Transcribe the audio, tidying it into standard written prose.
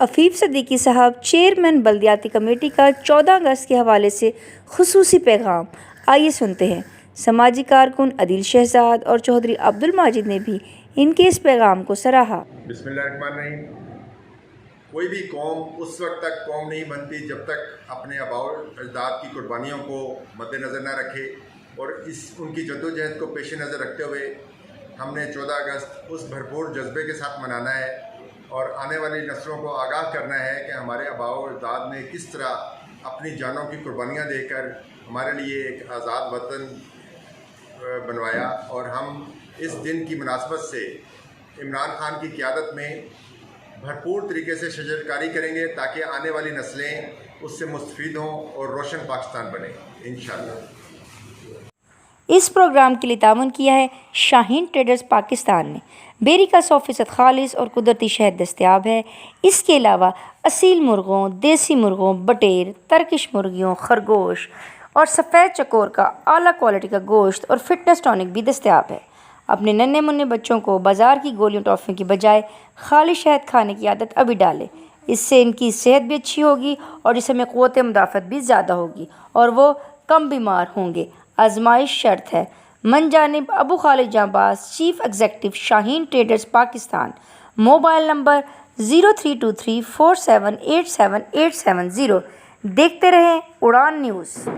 عفیف صدیقی صاحب چیئرمین بلدیاتی کمیٹی کا 14 اگست کے حوالے سے خصوصی پیغام، آئیے سنتے ہیں۔ سماجی کارکن عدیل شہزاد اور چودھری عبدالماجد نے بھی ان کے اس پیغام کو سراہا۔ بسم اللہ الرحمن الرحیم۔ کوئی بھی قوم اس وقت تک قوم نہیں بنتی جب تک اپنے آباء و اجداد کی قربانیوں کو مد نظر نہ رکھے، اور ان کی جدوجہد کو پیش نظر رکھتے ہوئے ہم نے 14 اگست اس بھرپور جذبے کے ساتھ منانا ہے اور آنے والی نسلوں کو آگاہ کرنا ہے کہ ہمارے آباء و اجداد نے کس طرح اپنی جانوں کی قربانیاں دے کر ہمارے لیے ایک آزاد وطن بنوایا، اور ہم اس دن کی مناسبت سے عمران خان کی قیادت میں بھرپور طریقے سے شجرکاری کریں گے تاکہ آنے والی نسلیں اس سے مستفید ہوں اور روشن پاکستان بنے انشاءاللہ۔ اس پروگرام کے لیے تعاون کیا ہے شاہین ٹریڈرز پاکستان نے۔ بیری کا 100% خالص اور قدرتی شہد دستیاب ہے۔ اس کے علاوہ اصیل مرغوں، دیسی مرغوں، بٹیر، ترکش مرغیوں، خرگوش اور سفید چکور کا اعلیٰ کوالٹی کا گوشت اور فٹنس ٹانک بھی دستیاب ہے۔ اپنے ننھے منھے بچوں کو بازار کی گولیوں ٹافیوں کی بجائے خالی شہد کھانے کی عادت ابھی ڈالیں۔ اس سے ان کی صحت بھی اچھی ہوگی اور جسم میں قوت مدافعت بھی زیادہ ہوگی اور وہ کم بیمار ہوں گے۔ آزمائش شرط ہے۔ من جانب Abu Khalid Janbaz, chief executive, Shaheen traders Pakistan. Mobile number 032347878770۔ دیکھتے رہیں اڑان نیوز۔